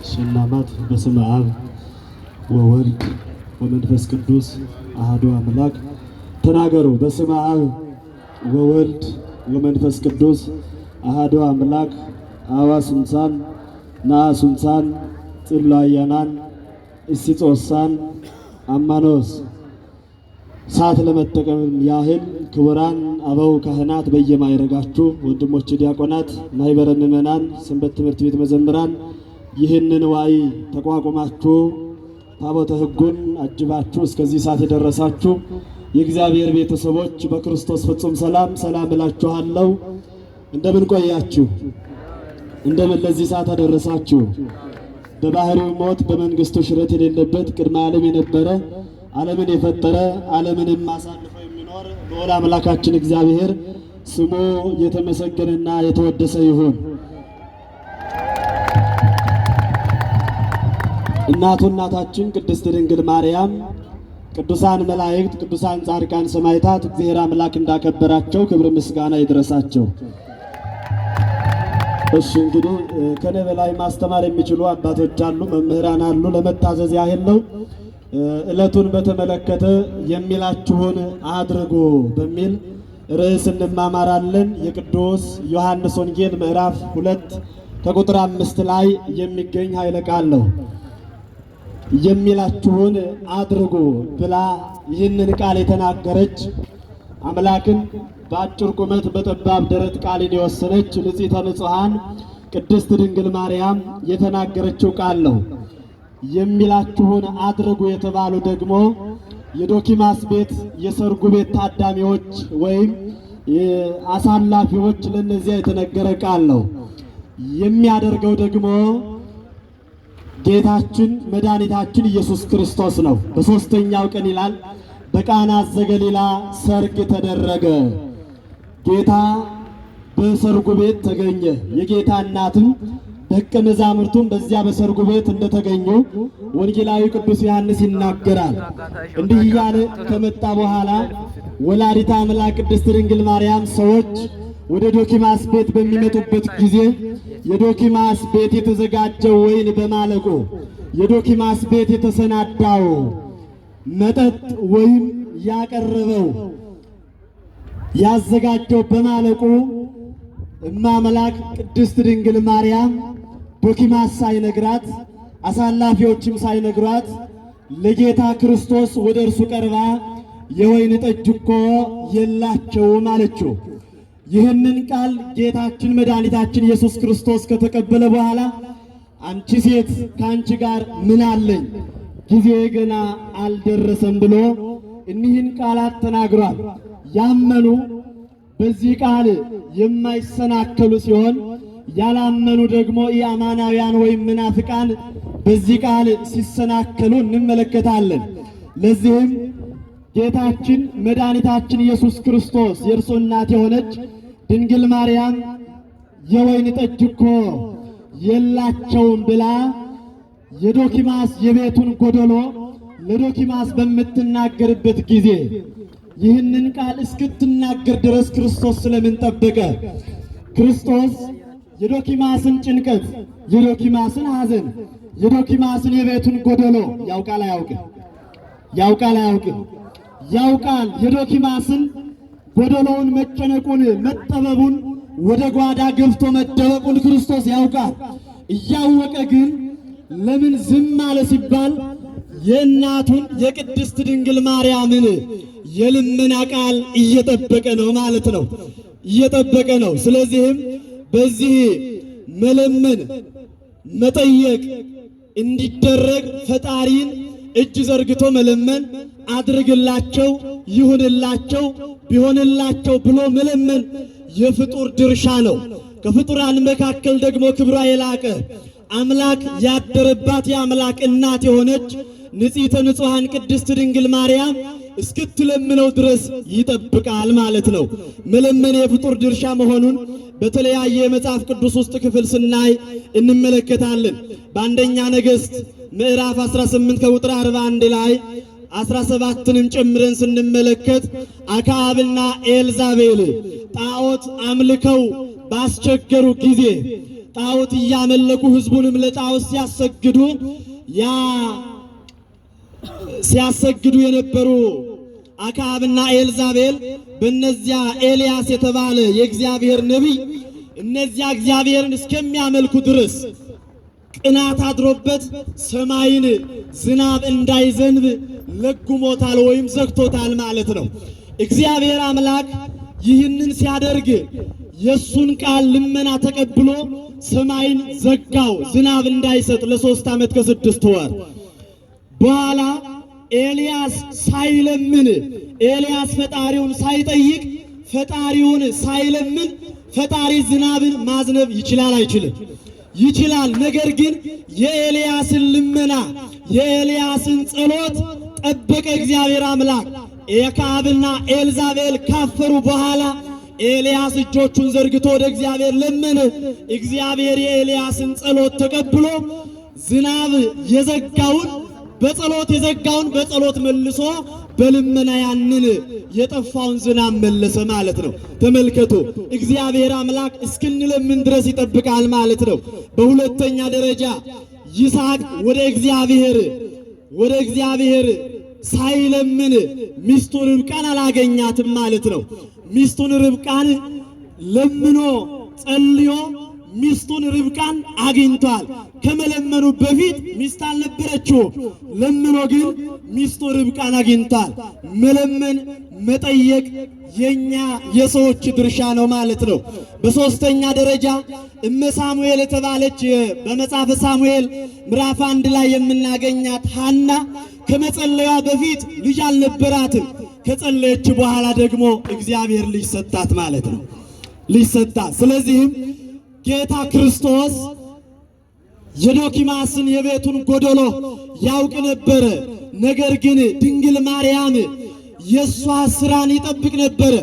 ሽናማት በስመ አብ ወወልድ ወመንፈስ ቅዱስ አሐዱ አምላክ። ተናገሩ። በስመ አብ ወወልድ ወመንፈስ ቅዱስ አሐዱ አምላክ። አዋስንሳን ናሱንሳን ጽላያናን እስጾሳን አማኖስ። ሰዓት ለመጠቀም ያህል ክቡራን አበው ካህናት፣ በየማይረጋችሁ ወንድሞች ዲያቆናት፣ ማህበረ ምእመናን፣ ሰንበት ትምህርት ቤት መዘምራን ይህንን ዋይ ተቋቁማችሁ ታቦተ ሕጉን አጅባችሁ እስከዚህ ሰዓት የደረሳችሁ የእግዚአብሔር ቤተሰቦች በክርስቶስ ፍጹም ሰላም እላችኋለሁ። እንደምን ቆያችሁ? እንደምን ለዚህ ሰዓት አደረሳችሁ? በባህሪው ሞት በመንግስቱ ሽረት የሌለበት ቅድመ ዓለም የነበረ ዓለምን የፈጠረ ዓለምንም አሳልፎ የሚኖር ልዑል አምላካችን እግዚአብሔር ስሙ የተመሰገነና የተወደሰ ይሁን። እናታችን ቅድስት ድንግል ማርያም፣ ቅዱሳን መላእክት፣ ቅዱሳን ጻድቃን ሰማዕታት እግዚአብሔር አምላክ እንዳከበራቸው ክብር ምስጋና ይድረሳቸው። እሺ እንግዲህ ከኔ በላይ ማስተማር የሚችሉ አባቶች አሉ፣ መምህራን አሉ። ለመታዘዝ ያህል ነው። ዕለቱን በተመለከተ የሚላችሁን አድርጉ በሚል ርዕስ እንማማራለን። የቅዱስ ዮሐንስ ወንጌል ምዕራፍ 2 ከቁጥር 5 ላይ የሚገኝ ኃይለ ቃል ነው። የሚላችሁን አድርጉ ብላ ይህንን ቃል የተናገረች አምላክን በአጭር ቁመት በጠባብ ደረት ቃልን የወሰነች ንጽሕተ ንጹሐን ቅድስት ድንግል ማርያም የተናገረችው ቃል ነው። የሚላችሁን አድርጉ የተባሉ ደግሞ የዶኪማስ ቤት የሰርጉ ቤት ታዳሚዎች ወይም አሳላፊዎች ለነዚያ የተነገረ ቃል ነው። የሚያደርገው ደግሞ ጌታችን መድኃኒታችን ኢየሱስ ክርስቶስ ነው። በሦስተኛው ቀን ይላል በቃና ዘገሊላ ሰርግ ተደረገ። ጌታ በሰርጉ ቤት ተገኘ። የጌታ እናትም ደቀ መዛሙርቱም በዚያ በሰርጉ ቤት እንደተገኙ ወንጌላዊ ቅዱስ ዮሐንስ ይናገራል። እንዲህ እያለ ከመጣ በኋላ ወላዲተ አምላክ ቅድስት ድንግል ማርያም ሰዎች ወደ ዶኪማስ ቤት በሚመጡበት ጊዜ የዶኪማስ ቤት የተዘጋጀው ወይን በማለቁ የዶኪማስ ቤት የተሰናዳው መጠጥ ወይም ያቀረበው ያዘጋጀው በማለቁ እማምላክ ቅድስት ድንግል ማርያም ዶኪማስ ሳይነግራት አሳላፊዎችም ሳይነግሯት ለጌታ ክርስቶስ ወደ እርሱ ቀርባ የወይን ጠጅ እኮ የላቸውም አለችው። ይህንን ቃል ጌታችን መድኃኒታችን ኢየሱስ ክርስቶስ ከተቀበለ በኋላ አንቺ ሴት ከአንቺ ጋር ምን አለኝ? ጊዜ ገና አልደረሰም ብሎ እኒህን ቃላት ተናግሯል። ያመኑ በዚህ ቃል የማይሰናከሉ ሲሆን ያላመኑ ደግሞ የአማናውያን ወይም መናፍቃን በዚህ ቃል ሲሰናከሉ እንመለከታለን። ለዚህም ጌታችን መድኃኒታችን ኢየሱስ ክርስቶስ የእርሱ እናት የሆነች ድንግል ማርያም የወይን ጠጅ እኮ የላቸውም ብላ የዶኪማስ የቤቱን ጎደሎ ለዶኪማስ በምትናገርበት ጊዜ ይህንን ቃል እስክትናገር ድረስ ክርስቶስ ስለምን ጠበቀ? ክርስቶስ የዶኪማስን ጭንቀት፣ የዶኪማስን ሐዘን፣ የዶኪማስን የቤቱን ጎደሎ ያውቃል አያውቅም? ያውቃል አያውቅም? ያውቃል። የዶኪማስን ጎደሎውን፣ መጨነቁን፣ መጠበቡን፣ ወደ ጓዳ ገብቶ መደበቁን ክርስቶስ ያውቃል። እያወቀ ግን ለምን ዝም አለ ሲባል የእናቱን የቅድስት ድንግል ማርያምን የልመና ቃል እየጠበቀ ነው ማለት ነው። እየጠበቀ ነው። ስለዚህም በዚህ መለመን መጠየቅ እንዲደረግ ፈጣሪን እጅ ዘርግቶ መለመን፣ አድርግላቸው፣ ይሁንላቸው፣ ቢሆንላቸው ብሎ መለመን የፍጡር ድርሻ ነው። ከፍጡራን መካከል ደግሞ ክብሯ የላቀ አምላክ ያደረባት የአምላክ እናት የሆነች ንጽሕተ ንጹሐን ቅድስት ድንግል ማርያም እስክትለምነው ድረስ ይጠብቃል ማለት ነው። መለመን የፍጡር ድርሻ መሆኑን በተለያየ የመጽሐፍ ቅዱስ ውስጥ ክፍል ስናይ እንመለከታለን። በአንደኛ ነገሥት ምዕራፍ 18 ከቁጥር 41 ላይ 17ንም ጨምረን ስንመለከት አክዓብና ኤልዛቤል ጣዖት አምልከው ባስቸገሩ ጊዜ ጣዖት እያመለኩ ሕዝቡንም ለጣዖት ሲያሰግዱ የነበሩ አክዓብና ኤልዛቤል በእነዚያ ኤልያስ የተባለ የእግዚአብሔር ነቢይ እነዚያ እግዚአብሔርን እስከሚያመልኩ ድረስ ቅናት አድሮበት ሰማይን ዝናብ እንዳይዘንብ ለጉሞታል ወይም ዘግቶታል ማለት ነው። እግዚአብሔር አምላክ ይህንን ሲያደርግ የሱን ቃል ልመና ተቀብሎ ሰማይን ዘጋው፣ ዝናብ እንዳይሰጥ ለ3 ዓመት ከ6 ወር። በኋላ ኤልያስ ሳይለምን ኤልያስ ፈጣሪውን ሳይጠይቅ ፈጣሪውን ሳይለምን ፈጣሪ ዝናብን ማዝነብ ይችላል አይችልም? ይችላል። ነገር ግን የኤልያስን ልመና የኤልያስን ጸሎት ጠበቀ እግዚአብሔር አምላክ። አክዓብና ኤልዛቤል ካፈሩ በኋላ ኤልያስ እጆቹን ዘርግቶ ወደ እግዚአብሔር ለመነ። እግዚአብሔር የኤልያስን ጸሎት ተቀብሎ ዝናብ የዘጋውን በጸሎት መልሶ በልመና ያንን የጠፋውን ዝናብ መለሰ ማለት ነው። ተመልከቱ፣ እግዚአብሔር አምላክ እስክንለምን ድረስ ይጠብቃል ማለት ነው። በሁለተኛ ደረጃ ይስሐቅ ወደ እግዚአብሔር ሳይለምን ሚስቱ ርብቃን አላገኛትም ማለት ነው። ሚስቱን ርብቃን ለምኖ ጸልዮ ሚስቱን ርብቃን አግኝቷል። ከመለመኑ በፊት ሚስት አልነበረችው። ለምኖ ግን ሚስቱ ርብቃን አግኝቷል። መለመን መጠየቅ የኛ የሰዎች ድርሻ ነው ማለት ነው። በሶስተኛ ደረጃ እመ ሳሙኤል የተባለች በመጽሐፈ ሳሙኤል ምዕራፍ 1 ላይ የምናገኛት ሐና ከመጸለያዋ በፊት ልጅ አልነበራትም። ከጸለየች በኋላ ደግሞ እግዚአብሔር ልጅ ሰጣት ማለት ነው። ልጅ ሰጣት። ስለዚህም ጌታ ክርስቶስ የዶኪማስን የቤቱን ጎደሎ ያውቅ ነበረ። ነገር ግን ድንግል ማርያም የሷ ስራን ይጠብቅ ነበረ።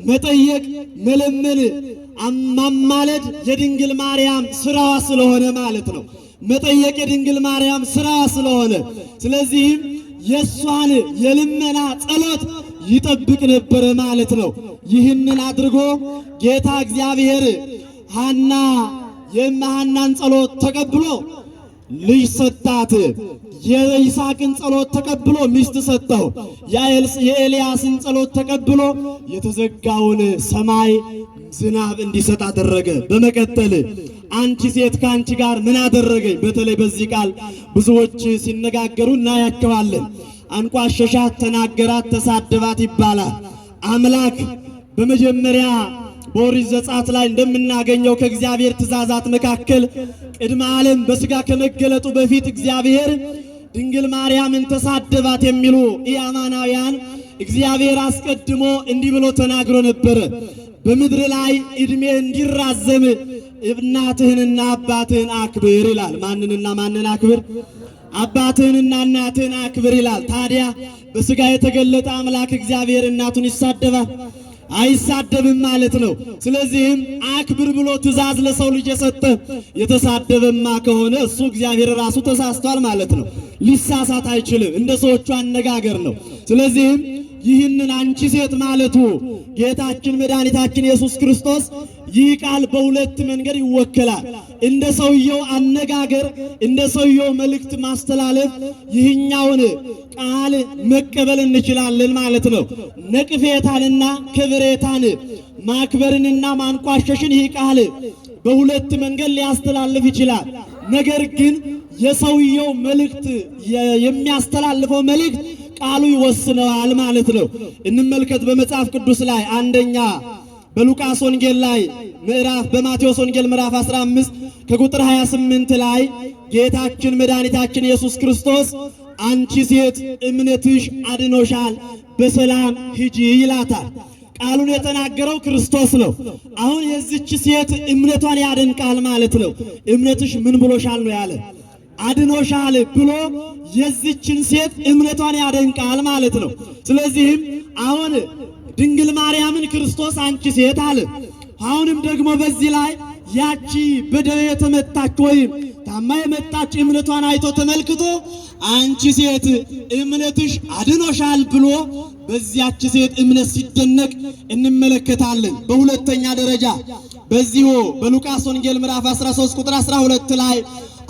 መጠየቅ፣ መለመን፣ ማማለድ የድንግል ማርያም ስራዋ ስለሆነ ማለት ነው። መጠየቅ የድንግል ማርያም ስራዋ ስለሆነ ስለዚህም የሷን የልመና ጸሎት ይጠብቅ ነበረ ማለት ነው። ይህንን አድርጎ ጌታ እግዚአብሔር የሐናን ጸሎት ተቀብሎ ልጅ ሰጣት። የይስሐቅን ጸሎት ተቀብሎ ሚስት ሰጠው። የኤልያስን ጸሎት ተቀብሎ የተዘጋውን ሰማይ ዝናብ እንዲሰጥ አደረገ። በመቀጠል አንቺ ሴት ከአንቺ ጋር ምን አደረገኝ? በተለይ በዚህ ቃል ብዙዎች ሲነጋገሩ እናያቸዋለን። አንቋሸሻት፣ ተናገራት፣ ተሳደባት ይባላል። አምላክ በመጀመሪያ በኦሪት ዘጸአት ላይ እንደምናገኘው ከእግዚአብሔር ትእዛዛት መካከል ቅድመ ዓለም በሥጋ ከመገለጡ በፊት እግዚአብሔር ድንግል ማርያምን ተሳደባት የሚሉ ኢአማናውያን እግዚአብሔር አስቀድሞ እንዲህ ብሎ ተናግሮ ነበረ። በምድር ላይ ዕድሜ እንዲራዘም እናትህንና አባትህን አክብር ይላል። ማንንና ማንን አክብር? አባትህንና እናትህን አክብር ይላል። ታዲያ በሥጋ የተገለጠ አምላክ እግዚአብሔር እናቱን ይሳደባል? አይሳደብም ማለት ነው። ስለዚህም አክብር ብሎ ትእዛዝ ለሰው ልጅ የሰጠ የተሳደበማ ከሆነ እሱ እግዚአብሔር ራሱ ተሳስቷል ማለት ነው። ሊሳሳት አይችልም። እንደ ሰዎቹ አነጋገር ነው። ስለዚህም ይህንን አንቺ ሴት ማለቱ ጌታችን መድኃኒታችን ኢየሱስ ክርስቶስ ይህ ቃል በሁለት መንገድ ይወከላል። እንደ ሰውየው አነጋገር፣ እንደ ሰውየው መልእክት ማስተላለፍ ይህኛውን ቃል መቀበል እንችላለን ማለት ነው። ነቅፌታንና ክብሬታን ማክበርንና ማንቋሸሽን ይህ ቃል በሁለት መንገድ ሊያስተላልፍ ይችላል። ነገር ግን የሰውየው መልእክት የሚያስተላልፈው መልእክት ቃሉ ይወስነዋል ማለት ነው። እንመልከት በመጽሐፍ ቅዱስ ላይ አንደኛ በሉቃስ ወንጌል ላይ በማቴዎስ ወንጌል ምዕራፍ 15 ከቁጥር 28 ላይ ጌታችን መድኃኒታችን ኢየሱስ ክርስቶስ አንቺ ሴት እምነትሽ አድኖሻል፣ በሰላም ሂጂ ይላታል። ቃሉን የተናገረው ክርስቶስ ነው። አሁን የዚች ሴት እምነቷን ያደንቃል ማለት ነው። እምነትሽ ምን ብሎሻል ነው ያለ። አድኖሻል ብሎ የዚችን ሴት እምነቷን ያደንቃል ማለት ነው። ስለዚህም አሁን ድንግል ማርያምን ክርስቶስ አንቺ ሴት አለ። አሁንም ደግሞ በዚህ ላይ ያቺ በደዌ የተመታች ወይም ታማ የመጣች እምነቷን አይቶ ተመልክቶ አንቺ ሴት እምነትሽ አድኖሻል ብሎ በዚያች ሴት እምነት ሲደነቅ እንመለከታለን። በሁለተኛ ደረጃ በዚሁ በሉቃስ ወንጌል ምዕራፍ 13 ቁጥር 12 ላይ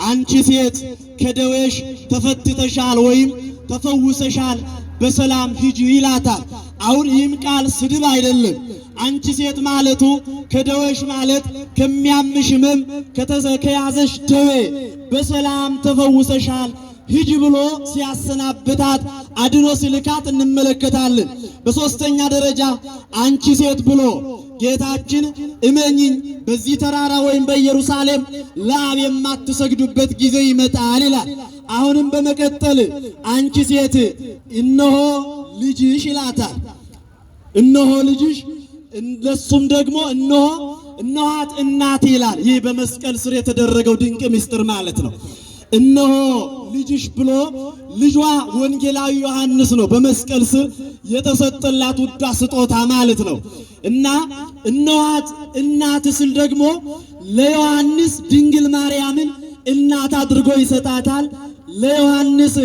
አንቺ ሴት ከደዌሽ ተፈትተሻል ወይም ተፈውሰሻል በሰላም ሂጂ ይላታል። አሁን ይህም ቃል ስድብ አይደለም። አንቺ ሴት ማለቱ ከደዌሽ ማለት ከሚያምሽ ሕመም ከተያዘሽ ደዌ በሰላም ተፈውሰሻል ሂጂ ብሎ ሲያሰናብታት አድኖ ሲልካት እንመለከታለን። በሶስተኛ ደረጃ አንቺ ሴት ብሎ ጌታችን እመኚኝ በዚህ ተራራ ወይም በኢየሩሳሌም ለአብ የማትሰግዱበት ጊዜ ይመጣል ይላል። አሁንም በመቀጠል አንቺ ሴት እነሆ ልጅሽ ይላታል። እነሆ ልጅሽ፣ ለሱም ደግሞ እነኋት እናት ይላል። ይህ በመስቀል ስር የተደረገው ድንቅ ምስጢር ማለት ነው። እነሆ ልጅሽ ብሎ ልጇ ወንጌላዊ ዮሐንስ ነው በመስቀል ስር የተሰጠላት ውዷ ስጦታ ማለት ነው። እና እነኋት እናት ስል ደግሞ ለዮሐንስ ድንግል ማርያምን እናት አድርጎ ይሰጣታል። ለዮሐንስ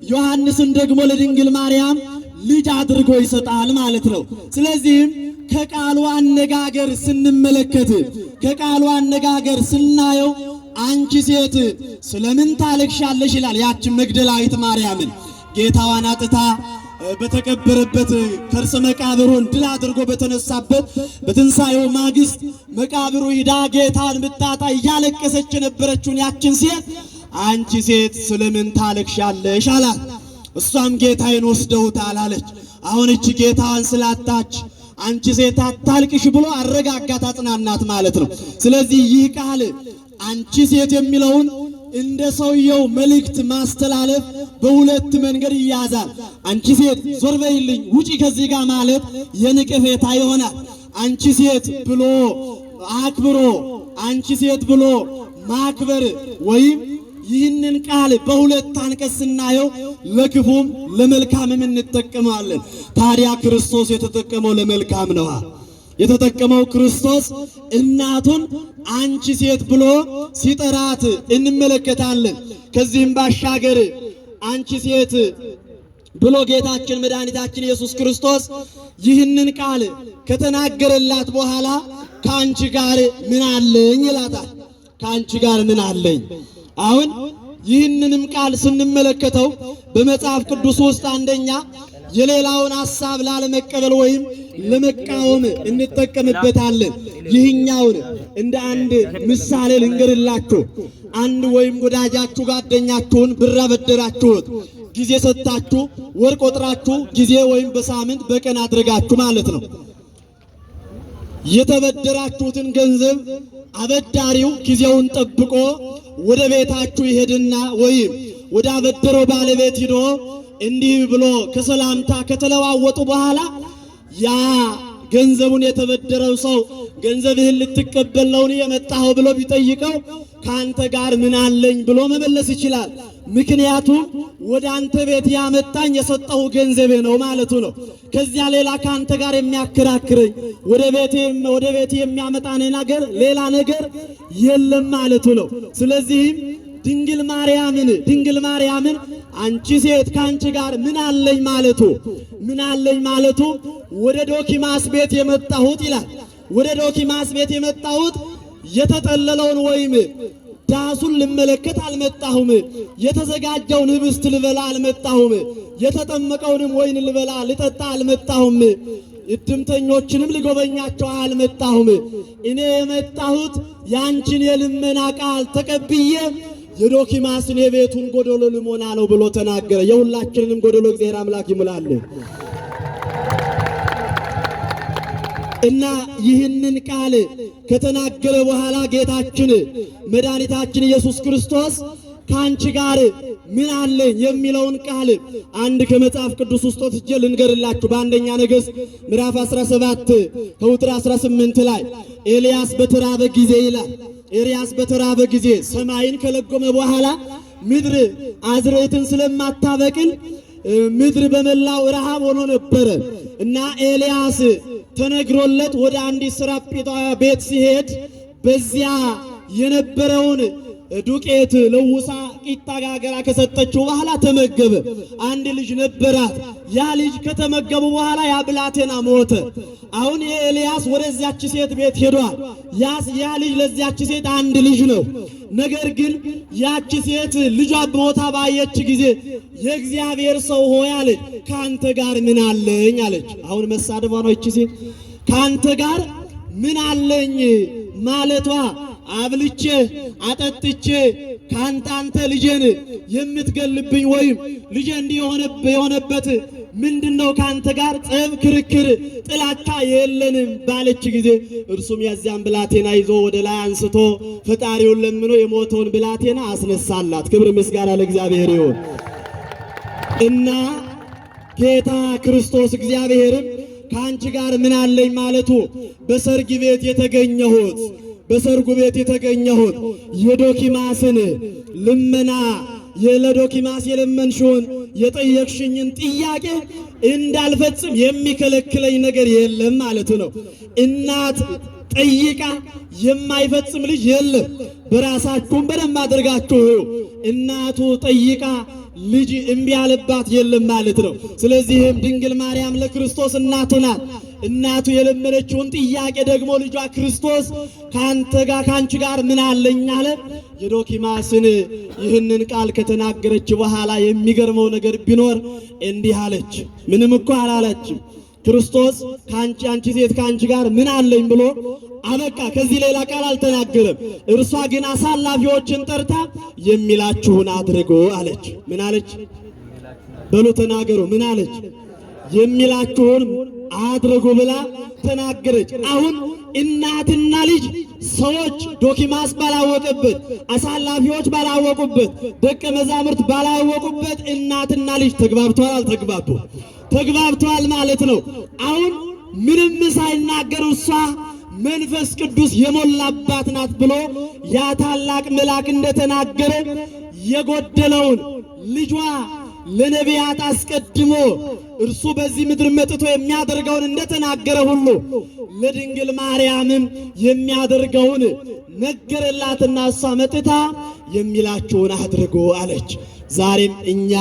ዮሐንስን ደግሞ ለድንግል ማርያም ልጅ አድርጎ ይሰጣል ማለት ነው። ስለዚህም ከቃሉ አነጋገር ስንመለከት ከቃሉ አነጋገር ስናየው አንቺ ሴት ስለምን ታለቅሻለሽ ይላል። ያችን መግደላዊት ማርያምን ጌታዋን አጥታ በተቀበረበት ከርሰ መቃብሩን ድል አድርጎ በተነሳበት በትንሣኤው ማግስት መቃብሩ ሂዳ ጌታን ብታጣ እያለቀሰች የነበረችውን ያችን ሴት አንቺ ሴት ስለምን ታለቅሻለሽ አላት። እሷም ጌታዬን ወስደውታል አለች። አሁን እቺ ጌታዋን ስላጣች አንቺ ሴት አታልቅሽ ብሎ አረጋጋት፣ አጽናናት ማለት ነው። ስለዚህ ይህ ቃል አንቺ ሴት የሚለውን እንደ ሰውየው መልእክት ማስተላለፍ በሁለት መንገድ ይያዛል። አንቺ ሴት ዞር በይልኝ ውጪ ከዚህ ጋር ማለት የንቅፌታ ይሆናል። አንቺ ሴት ብሎ አክብሮ አንቺ ሴት ብሎ ማክበር ወይም ይህንን ቃል በሁለት አንቀጽ ስናየው ለክፉም ለመልካምም እንጠቀማለን። ታዲያ ክርስቶስ የተጠቀመው ለመልካም ነው። የተጠቀመው ክርስቶስ እናቱን አንቺ ሴት ብሎ ሲጠራት እንመለከታለን። ከዚህም ባሻገር አንቺ ሴት ብሎ ጌታችን መድኃኒታችን ኢየሱስ ክርስቶስ ይህንን ቃል ከተናገረላት በኋላ ከአንቺ ጋር ምን አለኝ ይላታል። ከአንቺ ጋር ምን አለኝ? አሁን ይህንንም ቃል ስንመለከተው በመጽሐፍ ቅዱስ ውስጥ አንደኛ የሌላውን ሐሳብ ላለመቀበል ወይም ለመቃወም እንጠቀምበታለን። ይህኛውን እንደ አንድ ምሳሌ ልንገርላችሁ። አንድ ወይም ወዳጃችሁ ጓደኛችሁን ብር አበደራችሁት፣ ጊዜ ሰጥታችሁ ወር ቆጥራችሁ ጊዜ ወይም በሳምንት በቀን አድርጋችሁ ማለት ነው። የተበደራችሁትን ገንዘብ አበዳሪው ጊዜውን ጠብቆ ወደ ቤታችሁ ይሄድና ወይም ወደ አበደረው ባለቤት ሂዶ እንዲህ ብሎ ከሰላምታ ከተለዋወጡ በኋላ ያ ገንዘቡን የተበደረው ሰው ገንዘብህን ልትቀበል ነው የመጣኸው ብሎ ቢጠይቀው ካንተ ጋር ምን አለኝ ብሎ መመለስ ይችላል። ምክንያቱም ወደ አንተ ቤት ያመጣኝ የሰጠው ገንዘቤ ነው ማለቱ ነው። ከዚያ ሌላ ካንተ ጋር የሚያከራክረኝ ወደ ቤቴ የሚያመጣኝ ነገር ሌላ ነገር የለም ማለቱ ነው። ስለዚህም ድንግል ማርያምን አንቺ ሴት ካንቺ ጋር ምን አለኝ ማለቱ ወደ ዶኪማስ ቤት የመጣሁት ይላል። ወደ ዶኪማስ ቤት የመጣሁት የተጠለለውን ወይም ዳሱን ልመለከት አልመጣሁም። የተዘጋጀውን ህብስት ልበላ አልመጣሁም። የተጠመቀውንም ወይን ልበላ ልጠጣ አልመጣሁም። እድምተኞችንም ልጎበኛቸው አልመጣሁም። እኔ የመጣሁት ያንቺን የልመና ቃል ተቀብዬ የዶኪማስን የቤቱን ጎደሎ ልሞና ነው ብሎ ተናገረ። የሁላችንንም ጎደሎ እግዚአብሔር አምላክ ይሙላልን። እና ይህንን ቃል ከተናገረ በኋላ ጌታችን መድኃኒታችን ኢየሱስ ክርስቶስ ካንቺ ጋር ምን አለኝ የሚለውን ቃል አንድ ከመጽሐፍ ቅዱስ ውስጥ ወስጄ ልንገርላችሁ። በአንደኛ ነገሥት ምዕራፍ 17 ከቁጥር 18 ላይ ኤልያስ በተራበ ጊዜ ይላል። ኤልያስ በተራበ ጊዜ ሰማይን ከለጎመ በኋላ ምድር አዝርዕትን ስለማታበቅል ምድር በመላው ረሃብ ሆኖ ነበረ እና ኤልያስ ተነግሮለት ወደ አንዲት ሰራጲቷ ቤት ሲሄድ በዚያ የነበረውን ዱቄት ለውሳ ቂጣ ጋገራ ከሰጠችው በኋላ ተመገበ። አንድ ልጅ ነበራት። ያ ልጅ ከተመገቡ በኋላ ያ ብላቴና ሞተ። አሁን የኤልያስ ወደዚያች ሴት ቤት ሄዷል። ያ ልጅ ለዚያች ሴት አንድ ልጅ ነው። ነገር ግን ያች ሴት ልጇ ሞታ ባየች ጊዜ የእግዚአብሔር ሰው ሆይ አለች፣ ካንተ ጋር ምን አለኝ አለች። አሁን መሳደቧ ነው። እቺ ሴት ካንተ ጋር ምን አለኝ ማለቷ አብልቼ አጠጥቼ ካንተ ልጄን የምትገልብኝ ወይም ልጄ እንዲህ የሆነበት ምንድነው? ካንተ ጋር ጸብ፣ ክርክር፣ ጥላቻ የለንም ባለች ጊዜ እርሱም ያዚያን ብላቴና ይዞ ወደ ላይ አንስቶ ፈጣሪውን ለምኖ የሞተውን ብላቴና አስነሳላት። ክብር ምስጋና ለእግዚአብሔር ይሁን እና ጌታ ክርስቶስ እግዚአብሔርም ካንቺ ጋር ምን አለኝ ማለቱ በሰርግ ቤት የተገኘሁት የዶኪማስን ልመና ለዶኪማስ የለመንሽውን የጠየቅሽኝን ጥያቄ እንዳልፈጽም የሚከለክለኝ ነገር የለም ማለት ነው። እናት ጠይቃ የማይፈጽም ልጅ የለም። በራሳችሁም በደንብ አድርጋችሁ እናቱ ጠይቃ ልጅ እምቢ ያለባት የለም ማለት ነው። ስለዚህም ድንግል ማርያም ለክርስቶስ እናቱ ናት። እናቱ የለመነችውን ጥያቄ ደግሞ ልጇ ክርስቶስ ካንቺ ጋር ምን አለኝ አለ። የዶኪማስን ይህንን ቃል ከተናገረች በኋላ የሚገርመው ነገር ቢኖር እንዲህ አለች። ምንም እኮ አላለችም። ክርስቶስ አንቺ ሴት ካንቺ ጋር ምን አለኝ ብሎ አበቃ። ከዚህ ሌላ ቃል አልተናገረም። እርሷ ግን አሳላፊዎችን ጠርታ የሚላችሁን አድርጉ አለች። ምን አለች? በሉ ተናገሩ። ምን አለች? የሚላችሁን አድርጉ ብላ ተናገረች። አሁን እናትና ልጅ ሰዎች ዶኪማስ ባላወቀበት፣ አሳላፊዎች ባላወቁበት፣ ደቀ መዛሙርት ባላወቁበት እናትና ልጅ ተግባብተዋል። አልተግባቡ? ተግባብተዋል ማለት ነው። አሁን ምንም ሳይናገሩ እሷ መንፈስ ቅዱስ የሞላባት ናት ብሎ ያ ታላቅ መልአክ እንደተናገረ የጎደለውን ልጇ ለነቢያት አስቀድሞ እርሱ በዚህ ምድር መጥቶ የሚያደርገውን እንደተናገረ ሁሉ ለድንግል ማርያምም የሚያደርገውን ነገረላትና እሷ መጥታ የሚላችሁን አድርጎ አለች። ዛሬም እኛ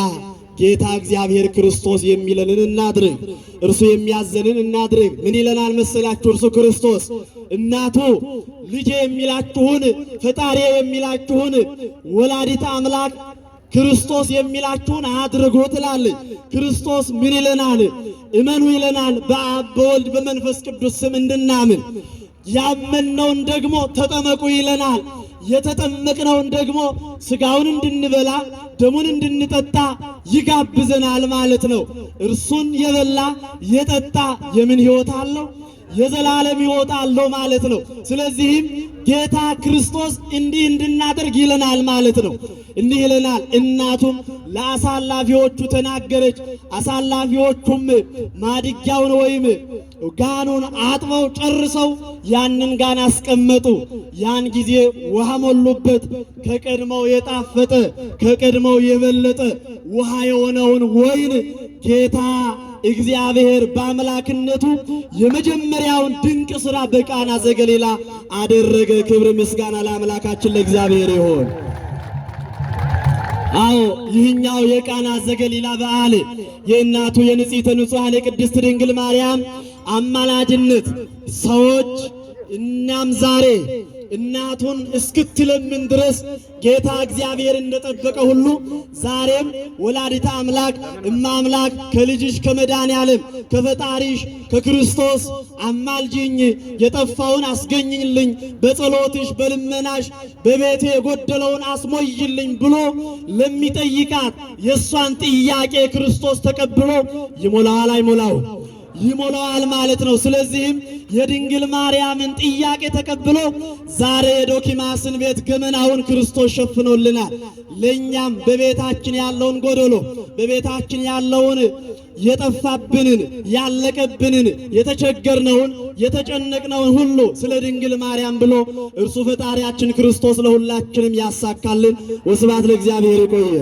ጌታ እግዚአብሔር ክርስቶስ የሚለንን እናድርግ፣ እርሱ የሚያዘንን እናድርግ። ምን ይለናል መሰላችሁ? እርሱ ክርስቶስ እናቱ ልጄ የሚላችሁን ፈጣሪ የሚላችሁን ወላዲተ አምላክ ክርስቶስ የሚላችሁን አድርጉ ትላለች። ክርስቶስ ምን ይለናል? እመኑ ይለናል። በአብ በወልድ በመንፈስ ቅዱስ ስም እንድናምን ያመንነውን ደግሞ ተጠመቁ ይለናል። የተጠመቅነውን ደግሞ ስጋውን እንድንበላ ደሙን እንድንጠጣ ይጋብዘናል ማለት ነው። እርሱን የበላ የጠጣ የምን ሕይወት አለው? የዘላለም ሕይወት አለው ማለት ነው። ስለዚህም ጌታ ክርስቶስ እንዲህ እንድናደርግ ይለናል ማለት ነው። እንዲህ ይለናል። እናቱም ለአሳላፊዎቹ ተናገረች። አሳላፊዎቹም ማድጊያውን ወይም ጋኑን አጥበው ጨርሰው ያንን ጋን አስቀመጡ። ያን ጊዜ ውሃ ሞሉበት። ከቀድሞው የጣፈጠ ከቀድሞው የበለጠ ውሃ የሆነውን ወይን ጌታ እግዚአብሔር በአምላክነቱ የመጀመሪያውን ድንቅ ሥራ በቃና ዘገሊላ አደረገ። ክብር ምስጋና ለአምላካችን ለእግዚአብሔር ይሁን። አዎ ይህኛው የቃና ዘገሊላ በዓል የእናቱ የንጽሕተ ንጹሐን የቅድስት ድንግል ማርያም አማላጅነት ሰዎች እናም ዛሬ እናቱን እስክትለምን ድረስ ጌታ እግዚአብሔር እንደጠበቀ ሁሉ ዛሬም ወላዲተ አምላክ እማምላክ ከልጅሽ ከመድኃኔዓለም ከፈጣሪሽ ከክርስቶስ አማልጅኝ፣ የጠፋውን አስገኝልኝ፣ በጸሎትሽ በልመናሽ በቤቴ የጎደለውን አስሞይልኝ ብሎ ለሚጠይቃት የእሷን ጥያቄ ክርስቶስ ተቀብሎ ይሞላዋል አይሞላው? ይሞላዋል ማለት ነው። ስለዚህም የድንግል ማርያምን ጥያቄ ተቀብሎ ዛሬ የዶኪማስን ቤት ገመናውን ክርስቶስ ሸፍኖልናል። ለእኛም በቤታችን ያለውን ጎደሎ በቤታችን ያለውን የጠፋብንን ያለቀብንን የተቸገርነውን የተጨነቅነውን ሁሉ ስለ ድንግል ማርያም ብሎ እርሱ ፈጣሪያችን ክርስቶስ ለሁላችንም ያሳካልን። ወስብሐት ለእግዚአብሔር። ይቆየ